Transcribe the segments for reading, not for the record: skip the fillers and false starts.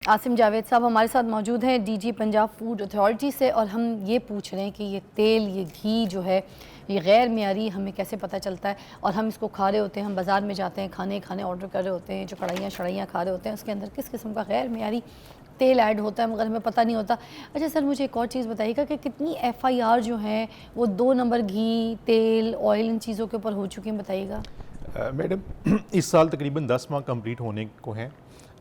आसिम जावेद साहब हमारे साथ मौजूद हैं, डीजी पंजाब फूड अथॉरिटी से, और हम ये पूछ रहे हैं कि ये तेल, ये घी जो है, ये गैर मियारी हमें कैसे पता चलता है। और हम इसको खा रहे होते हैं, हम बाज़ार में जाते हैं, खाने ऑर्डर कर रहे होते हैं, जो कढ़ाइयाँ शढ़ाइयाँ खा रहे होते हैं, उसके अंदर किस किस्म का गैर मियारी तेल ऐड होता है, मगर हमें पता नहीं होता। अच्छा सर, मुझे एक और चीज़ बताइएगा कि कितनी FIR जो हैं वो 2 नंबर घी, तेल, ऑयल, इन चीज़ों के ऊपर हो चुकी हैं, बताइएगा। मैडम, इस साल तकरीबन 10 माह कंप्लीट होने को हैं।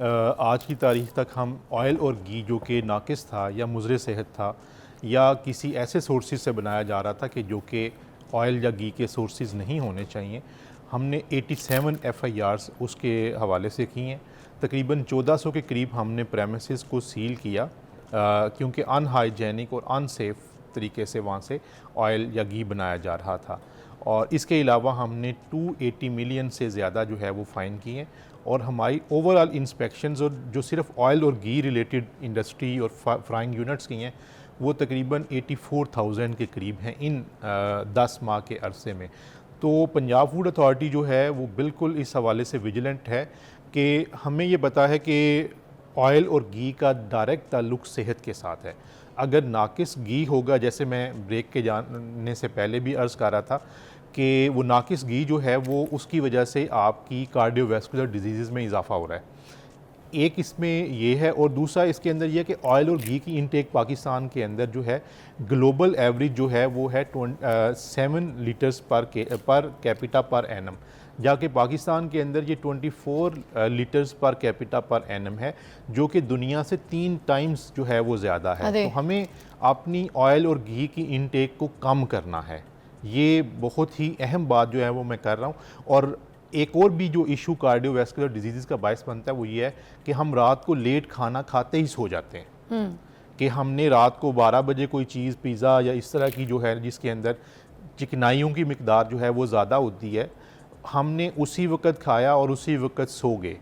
आज की तारीख तक हम ऑयल और घी जो कि नाकिस था या मुज़र सेहत था या किसी ऐसे सोर्सेज से बनाया जा रहा था कि जो कि ऑयल या घी के सोर्सेज नहीं होने चाहिए, हमने 87 FIRs उसके हवाले से की हैं। तकरीबन 1400 के करीब हमने प्रेमिसेस को सील किया क्योंकि अनहाइजेनिक और अनसेफ़ तरीके से वहाँ से ऑयल या घी बनाया जा रहा था। और इसके अलावा हमने 280 मिलियन से ज़्यादा जो है वो फ़ाइन किए हैं। और हमारी ओवरऑल इंस्पेक्शंस और जो सिर्फ ऑयल और घी रिलेटेड इंडस्ट्री और फ्राइंग यूनिट्स की हैं वो तकरीबन 84,000 के करीब हैं इन 10 माह के अरसे में। तो पंजाब फूड अथॉरिटी जो है वो बिल्कुल इस हवाले से विजिलेंट है कि हमें ये पता है कि ऑयल और घी का डायरेक्ट ताल्लुक़ सेहत के साथ है। अगर नाकिस घी होगा, जैसे मैं ब्रेक के जाने से पहले भी अर्ज़ कर रहा था कि वो नाकिस घी जो है वो उसकी वजह से आपकी कार्डियोवैस्कुलर डिजीज़ में इजाफ़ा हो रहा है। एक इसमें ये है, और दूसरा इसके अंदर ये है कि ऑयल और घी की इनटेक पाकिस्तान के अंदर जो है ग्लोबल एवरेज जो है वो है 7 litres per capita per annum, जाके पाकिस्तान के अंदर ये 24 litres per capita per annum है, जो कि दुनिया से 3 टाइम्स जो है वो ज़्यादा है। तो हमें अपनी ऑयल और घी की इनटेक को कम करना है। ये बहुत ही अहम बात जो है वो मैं कर रहा हूँ। और एक और भी जो इशू कार्डियोवैस्कुलर डिजीज़ का बायस बनता है वो ये है कि हम रात को लेट खाना खाते ही सो जाते हैं। कि हमने रात को 12 बजे कोई चीज़, पिज़्ज़ा या इस तरह की जो है जिसके अंदर चिकनाइयों की मिकदार जो है वो ज़्यादा होती है, हमने उसी वक्त खाया और उसी वक्त सो गए।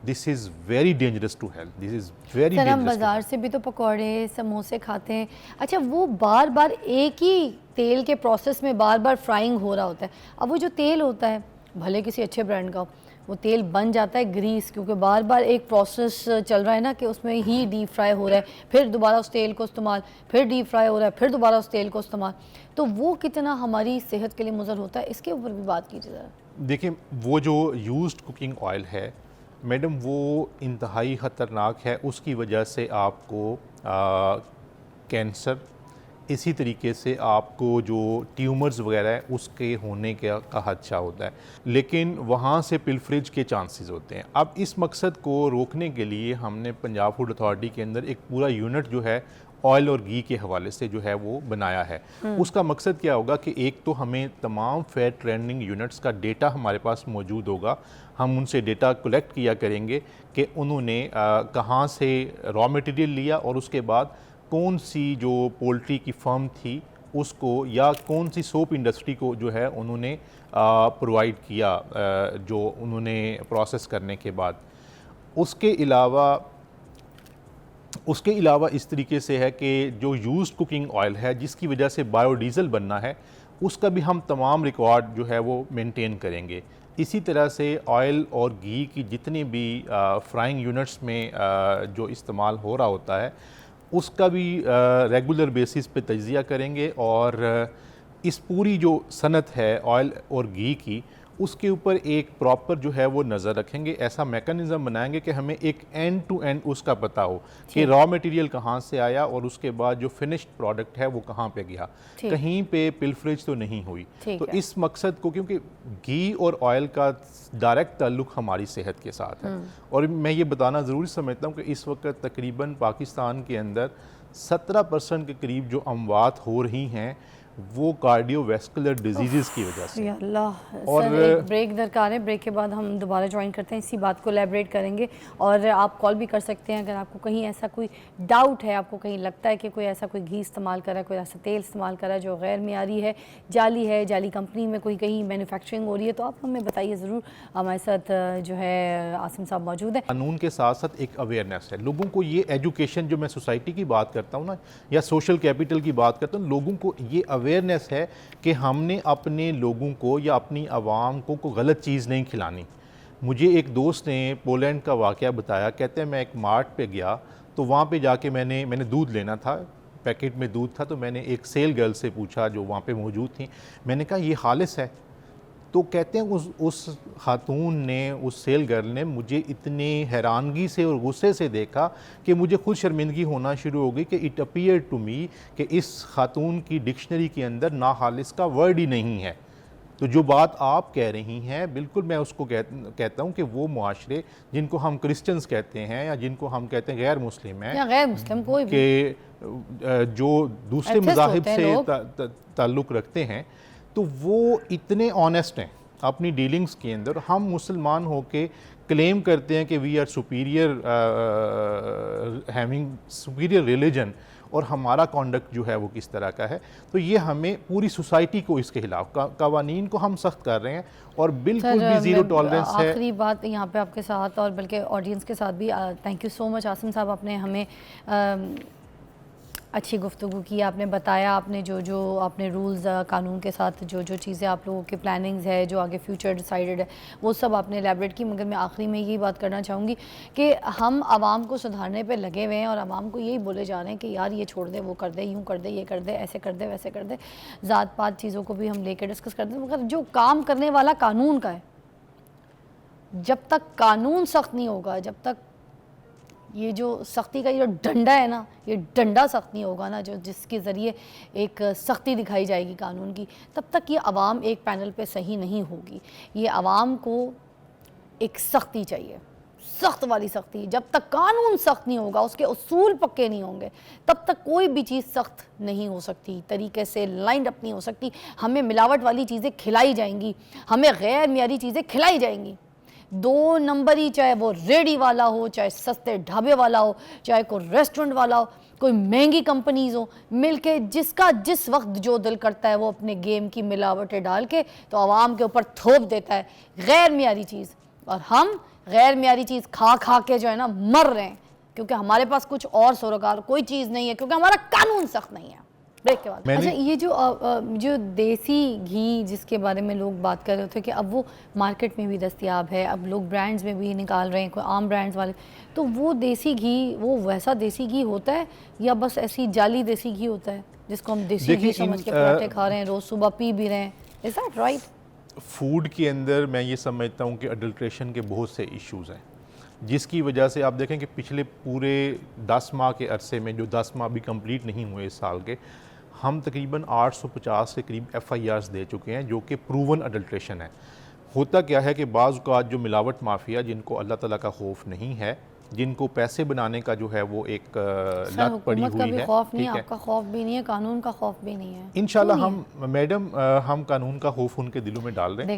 This is very dangerous to health, this is very sir, dangerous. हम बाज़ार से भी तो पकौड़े, समोसे खाते हैं। अच्छा, वो बार बार एक ही तेल के प्रोसेस में बार बार फ्राइंग हो रहा होता है। अब वो जो तेल होता है, भले किसी अच्छे ब्रांड का हो, वो तेल बन जाता है ग्रीस, क्योंकि बार बार एक प्रोसेस चल रहा है ना कि उसमें ही डीप फ्राई हो रहा है, फिर दोबारा उस तेल को इस्तेमाल, फिर डीप फ्राई हो रहा है, फिर दोबारा उस तेल को इस्तेमाल। तो वो कितना हमारी सेहत के लिए मुज़र होता है, इसके ऊपर भी बात कीजिए ज़रा। देखिए, वो जो यूज्ड कुकिंग ऑयल है मैडम, वो इंतहाई ख़तरनाक है। उसकी वजह से आपको कैंसर, इसी तरीके से आपको जो ट्यूमर्स वगैरह है उसके होने का खदशा होता है, लेकिन वहाँ से पिलफरेज के चांसेस होते हैं। अब इस मकसद को रोकने के लिए हमने पंजाब फूड अथॉरिटी के अंदर एक पूरा यूनिट जो है ऑयल और घी के हवाले से जो है वो बनाया है। उसका मकसद क्या होगा कि एक तो हमें तमाम फैट ट्रेंडिंग यूनिट्स का डेटा हमारे पास मौजूद होगा। हम उनसे डेटा कलेक्ट किया करेंगे कि उन्होंने कहाँ से रॉ मटेरियल लिया और उसके बाद कौन सी जो पोल्ट्री की फर्म थी उसको, या कौन सी सोप इंडस्ट्री को जो है उन्होंने प्रोवाइड किया जो उन्होंने प्रोसेस करने के बाद। उसके अलावा इस तरीके से है कि जो यूज्ड कुकिंग ऑयल है जिसकी वजह से बायोडीज़ल बनना है, उसका भी हम तमाम रिकॉर्ड जो है वो मेंटेन करेंगे। इसी तरह से ऑयल और घी की जितनी भी फ्राइंग यूनिट्स में जो इस्तेमाल हो रहा होता है उसका भी रेगुलर बेसिस पे तज्ज़िया करेंगे। और इस पूरी जो सनत है ऑयल और घी की, उसके ऊपर एक प्रॉपर जो है वो नज़र रखेंगे। ऐसा मेकनिज़म बनाएंगे कि हमें एक एंड टू एंड उसका पता हो कि रॉ मटेरियल कहाँ से आया और उसके बाद जो फिनिश्ड प्रोडक्ट है वो कहाँ पे गया, कहीं पे पिलफरेज तो नहीं हुई। तो इस मकसद को, क्योंकि घी और ऑयल का डायरेक्ट ताल्लुक़ हमारी सेहत के साथ है, और मैं ये बताना ज़रूरी समझता हूँ कि इस वक्त तकरीबन पाकिस्तान के अंदर 17% के करीब जो अमवात हो रही हैं वो कार्डियोवैस्कुलर डिजीज़ की वजह से। अल्लाह। और सर, एक ब्रेक दरकार है, ब्रेक के बाद हम दोबारा ज्वाइन करते हैं, इसी बात को एलैबोरेट करेंगे। और आप कॉल भी कर सकते हैं अगर आपको कहीं ऐसा कोई डाउट है, आपको कहीं लगता है कि कोई ऐसा कोई घी इस्तेमाल कर रहा है, कोई ऐसा तेल इस्तेमाल कर रहा है जो गैर मियारी है, जाली कंपनी में कोई कहीं मैन्युफैक्चरिंग हो रही है, तो आप हमें बताइए ज़रूर। हमारे साथ जो है आसिम साहब मौजूद है। कानून के साथ साथ एक अवेयरनेस है लोगों को। ये एजुकेशन, जो मैं सोसाइटी की बात करता हूँ ना, या सोशल कैपिटल की बात करता हूँ, लोगों को ये अवेयरनेस है कि हमने अपने लोगों को या अपनी आवाम को गलत चीज़ नहीं खिलानी। मुझे एक दोस्त ने पोलैंड का वाक़या बताया, कहते हैं मैं एक मार्ट पे गया तो वहाँ पे जाके मैंने दूध लेना था, पैकेट में दूध था, तो मैंने एक सेल गर्ल से पूछा जो वहाँ पे मौजूद थी, मैंने कहा ये खालिस है? तो कहते हैं उस खातून ने, उस सेल गर्ल ने मुझे इतनी हैरानगी से और गुस्से से देखा कि मुझे खुद शर्मिंदगी होना शुरू हो गई कि इट अपीयर टू मी कि इस खातून की डिक्शनरी के अंदर नाखालिस का वर्ड ही नहीं है। तो जो बात आप कह रही हैं बिल्कुल मैं उसको कहता हूँ कि वो मुआशरे जिनको हम क्रिश्चियंस कहते हैं या जिनको हम कहते हैं गैर मुस्लिम हैं या गैर मुस्लिम कोई भी कि जो दूसरे Atheist मज़ाहिब होते हैं से लोग। ताल्लुक़ रखते हैं, तो वो इतने ऑनेस्ट हैं अपनी डीलिंग्स के अंदर। हम मुसलमान होके क्लेम करते हैं कि we are superior, having superior religion, और हमारा कॉन्डक्ट जो है वो किस तरह का है। तो ये हमें पूरी सोसाइटी को इसके खिलाफ कवानीन को हम सख्त कर रहे हैं और बिल्कुल भी ज़ीरो टॉलरेंस है। आखिरी बात यहाँ पे आपके साथ और बल्कि ऑडियंस के साथ भी, thank you so much Asim साहब, आपने हमें अच्छी गुफ्तगू की, आपने बताया, आपने जो आपने रूल्स कानून के साथ जो चीज़ें आप लोगों की प्लानिंग्स है, जो आगे फ्यूचर डिसाइडेड है, वो सब आपने एलैबोरेट की। मगर मैं आखिरी में यही बात करना चाहूँगी कि हम आवाम को सुधारने पे लगे हुए हैं और आवाम को यही बोले जा रहे हैं कि यार ये छोड़ दे, वो कर दे, यूँ कर दे, ये कर दे, ऐसे कर दे, वैसे कर दे, ज़ात पात चीज़ों को भी हम लेकर डिस्कस करते हैं। मगर जो काम करने वाला कानून का है, जब तक कानून सख्त नहीं होगा, जब तक ये जो सख्ती का ये जो डंडा है ना, ये डंडा सख्त नहीं होगा ना, जो जिसके ज़रिए एक सख्ती दिखाई जाएगी कानून की, तब तक ये आवाम एक पैनल पे सही नहीं होगी। ये आवाम को एक सख्ती चाहिए, सख्त वाली सख्ती। जब तक कानून सख्त नहीं होगा, उसके उसूल पक्के नहीं होंगे, तब तक कोई भी चीज़ सख्त नहीं हो सकती, तरीके से लाइंड अप नहीं हो सकती। हमें मिलावट वाली चीज़ें खिलाई जाएंगी, हमें गैर मियारी चीज़ें खिलाई जाएंगी। 2 नंबर ही, चाहे वो रेडी वाला हो, चाहे सस्ते ढाबे वाला हो, चाहे कोई रेस्टोरेंट वाला हो, कोई महंगी कंपनीज़ हो, मिलके जिसका जिस वक्त जो दिल करता है वो अपने गेम की मिलावटें डाल के तो आवाम के ऊपर थोप देता है गैर मियारी चीज़। और हम गैर मियारी चीज़ खा खा के जो है ना मर रहे हैं, क्योंकि हमारे पास कुछ और सरोकार कोई चीज़ नहीं है, क्योंकि हमारा कानून सख्त नहीं है। ब्रेक के बाद अच्छा, ये जो देसी घी जिसके बारे में लोग बात कर रहे थे कि अब वो मार्केट में भी दस्तयाब है, अब लोग ब्रांड्स में भी निकाल रहे हैं, कोई आम ब्रांड्स वाले, तो वो देसी घी, वो वैसा देसी घी होता है या बस ऐसी जाली देसी घी होता है जिसको हम देसी घी समझ के पराठे खा रहे हैं, रोज़ सुबह पी भी रहे हैं? Is that right? फूड के अंदर मैं ये समझता हूँ कि अडल्ट्रेशन के बहुत से इश्यूज़ हैं, जिसकी वजह से आप देखें कि पिछले पूरे 10 माह के अरसे में, जो 10 माह भी कंप्लीट नहीं हुए इस साल के, हम तकरीबन 850 के करीब FIRs दे चुके हैं जो कि प्रूवन अडल्ट्रेशन है। होता क्या है कि बाज़ औक़ात जो मिलावट माफिया, जिनको अल्लाह ताला का खौफ नहीं है, जिनको पैसे बनाने का जो है वो एक लत पड़ी हुई है, खौफ नहीं, आपका खौफ भी नहीं है, कानून का खौफ भी नहीं है। इंशाल्लाह हम मैडम हम कानून का खौफ उनके दिलों में डाल रहे हैं।